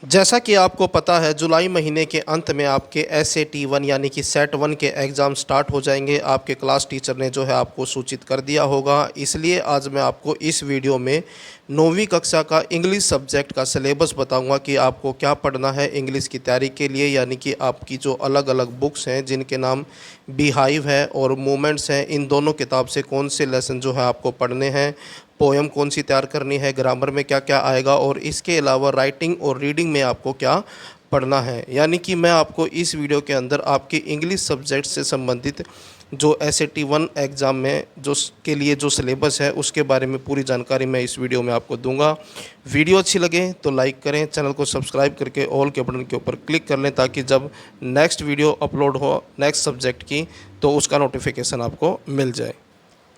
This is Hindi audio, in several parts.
जैसा कि आपको पता है जुलाई महीने के अंत में आपके SAT 1 यानी कि सेट 1 के एग्ज़ाम स्टार्ट हो जाएंगे। आपके क्लास टीचर ने जो है आपको सूचित कर दिया होगा। इसलिए आज मैं आपको इस वीडियो में 9वीं कक्षा का इंग्लिश सब्जेक्ट का सिलेबस बताऊंगा कि आपको क्या पढ़ना है इंग्लिश की तैयारी के लिए। यानी कि आपकी जो अलग अलग बुक्स हैं जिनके नाम बीहाइव है और मोमेंट्स हैं, इन दोनों किताब से कौन से लेसन जो है आपको पढ़ने हैं, पोएम कौन सी तैयार करनी है, ग्रामर में क्या क्या आएगा और इसके अलावा राइटिंग और रीडिंग में आपको क्या पढ़ना है। यानी कि मैं आपको इस वीडियो के अंदर आपके इंग्लिश सब्जेक्ट से संबंधित जो SAT 1 एग्ज़ाम में जो के लिए जो सिलेबस है उसके बारे में पूरी जानकारी मैं इस वीडियो में आपको दूंगा। वीडियो अच्छी लगे तो लाइक करें, चैनल को सब्सक्राइब करके ऑल के बटन के ऊपर क्लिक कर लें ताकि जब नेक्स्ट वीडियो अपलोड हो नेक्स्ट सब्जेक्ट की तो उसका नोटिफिकेशन आपको मिल जाए।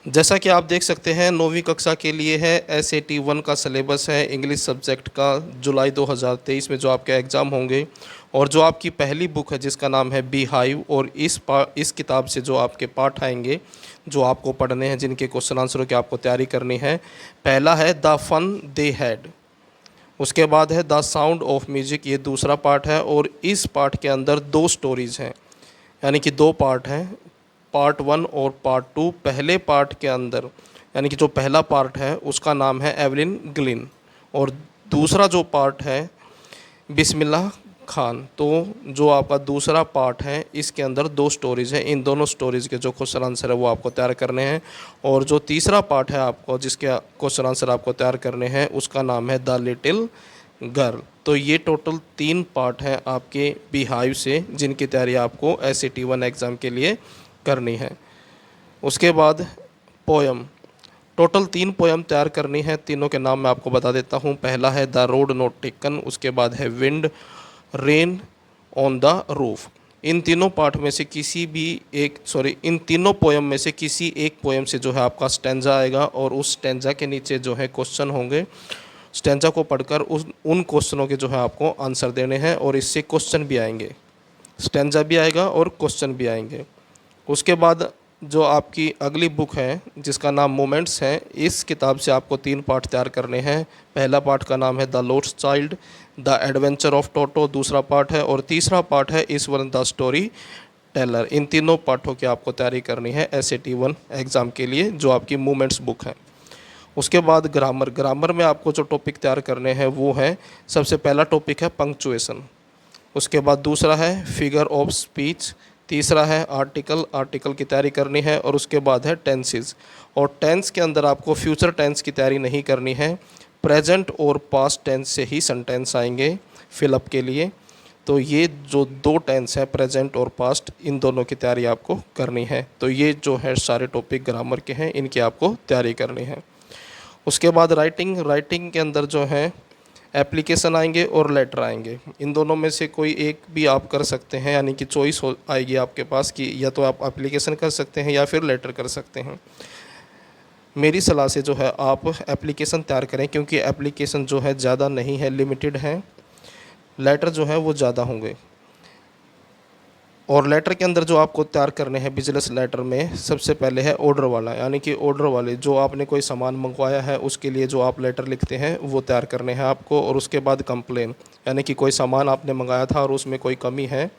जैसा कि आप देख सकते हैं 9वीं कक्षा के लिए है SAT 1 का सिलेबस है इंग्लिश सब्जेक्ट का। जुलाई 2023 में जो आपके एग्ज़ाम होंगे और जो आपकी पहली बुक है जिसका नाम है बीहाइव, और इस किताब से जो आपके पाठ आएंगे जो आपको पढ़ने हैं, जिनके क्वेश्चन आंसरों की आपको तैयारी करनी है। पहला है द फन दे हैड, उसके बाद है द साउंड ऑफ म्यूज़िक, ये दूसरा पार्ट है। और इस पार्ट के अंदर 2 स्टोरीज़ हैं, यानी कि 2 पार्ट हैं, पार्ट 1 और पार्ट 2। पहले पार्ट के अंदर यानी कि जो पहला पार्ट है उसका नाम है एवलिन ग्लिन, और दूसरा जो पार्ट है बिस्मिल्लाह खान। तो जो आपका दूसरा पार्ट है इसके अंदर 2 स्टोरीज़ हैं। इन दोनों स्टोरीज़ के जो क्वेश्चन आंसर है वो आपको तैयार करने हैं। और जो तीसरा पार्ट है आपको जिसके क्वेश्चन आंसर आपको तैयार करने हैं उसका नाम है द लिटिल गर्ल। तो ये टोटल 3 पार्ट हैं आपके बीहाइव से जिनकी तैयारी आपको SAT 1 एग्ज़ाम के लिए करनी है। उसके बाद पोयम, टोटल 3 पोयम तैयार करनी है। तीनों के नाम मैं आपको बता देता हूँ। पहला है द रोड नॉट टेकन, उसके बाद है wind rain on the roof. इन तीनों पार्ट में से किसी भी एक इन तीनों पोयम में से किसी एक पोयम से जो है आपका स्टैंजा आएगा और उस स्टैंजा के नीचे जो है क्वेश्चन होंगे। स्टैंजा को पढ़कर उन क्वेश्चनों के जो है आपको आंसर देने हैं और इससे क्वेश्चन भी आएंगे, स्टैंजा भी आएगा और क्वेश्चन भी आएंगे। उसके बाद जो आपकी अगली बुक है जिसका नाम मोमेंट्स है, इस किताब से आपको 3 पार्ट तैयार करने हैं। पहला पार्ट का नाम है the lost child, the adventure of Toto दूसरा पार्ट है, और तीसरा पार्ट है इस वन द स्टोरी टेलर। इन तीनों पार्टों की आपको तैयारी करनी है SAT 1 एग्ज़ाम के लिए जो आपकी मोमेंट्स बुक है। उसके बाद ग्रामर में आपको जो टॉपिक तैयार करने हैं वो है, सबसे पहला टॉपिक है पंक्चुएशन, उसके बाद दूसरा है फिगर ऑफ स्पीच, तीसरा है आर्टिकल की तैयारी करनी है, और उसके बाद है टेंसेस। और टेंस के अंदर आपको फ्यूचर टेंस की तैयारी नहीं करनी है, प्रेजेंट और पास्ट टेंस से ही सेंटेंस आएंगे फिलअप के लिए। तो ये जो 2 टेंस हैं प्रेजेंट और पास्ट, इन दोनों की तैयारी आपको करनी है। तो ये जो है सारे टॉपिक ग्रामर के हैं, इनकी आपको तैयारी करनी है। उसके बाद राइटिंग के अंदर जो है एप्लीकेशन आएंगे और लेटर आएंगे। इन दोनों में से कोई एक भी आप कर सकते हैं, यानी कि चॉइस आएगी आपके पास कि या तो आप एप्लीकेशन कर सकते हैं या फिर लेटर कर सकते हैं। मेरी सलाह से जो है आप एप्लीकेशन तैयार करें क्योंकि एप्लीकेशन जो है ज़्यादा नहीं है, लिमिटेड है। लेटर जो है वो ज़्यादा होंगे। और लेटर के अंदर जो आपको तैयार करने हैं बिजनेस लेटर में, सबसे पहले है ऑर्डर वाला, यानी कि ऑर्डर वाले जो आपने कोई सामान मंगवाया है उसके लिए जो आप लेटर लिखते हैं वो तैयार करने हैं आपको। और उसके बाद कंप्लेन, यानी कि कोई सामान आपने मंगाया था और उसमें कोई कमी है,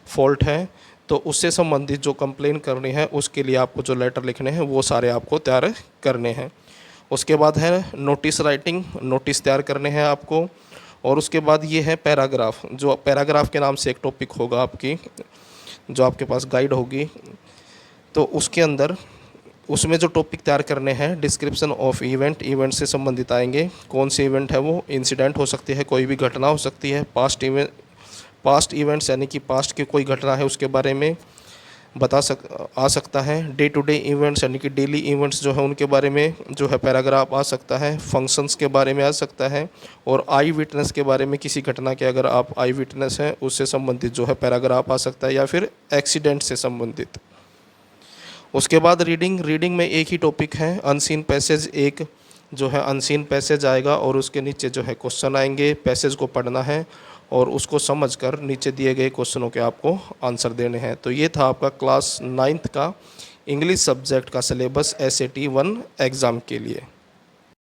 फॉल्ट है, तो उससे संबंधित जो कंप्लेन करनी है उसके लिए आपको जो लेटर लिखने हैं वो सारे आपको तैयार करने हैं। उसके बाद है नोटिस राइटिंग, नोटिस तैयार करने हैं आपको। और उसके बाद ये है पैराग्राफ, जो पैराग्राफ के नाम से एक टॉपिक होगा आपकी, जो आपके पास गाइड होगी, तो उसके अंदर उसमें जो टॉपिक तैयार करने हैं डिस्क्रिप्शन ऑफ इवेंट से संबंधित आएंगे। कौन से इवेंट है वो, इंसिडेंट हो सकती है, कोई भी घटना हो सकती है, पास्ट इवेंट्स यानी कि पास्ट की कोई घटना है उसके बारे में आ सकता है। डे टू डे इवेंट्स यानी कि डेली इवेंट्स जो है उनके बारे में जो है पैराग्राफ आ सकता है। फंक्शंस के बारे में आ सकता है, और आई विटनेस के बारे में, किसी घटना के अगर आप आई विटनेस हैं उससे संबंधित जो है पैराग्राफ आ सकता है, या फिर एक्सीडेंट से संबंधित। उसके बाद रीडिंग में एक ही टॉपिक है अनसीन पैसेज, एक जो है अनसीन पैसेज आएगा और उसके नीचे जो है क्वेश्चन आएंगे। पैसेज को पढ़ना है और उसको समझकर नीचे दिए गए क्वेश्चनों के आपको आंसर देने हैं। तो ये था आपका क्लास 9th का इंग्लिश सब्जेक्ट का सिलेबस SAT 1 एग्ज़ाम के लिए।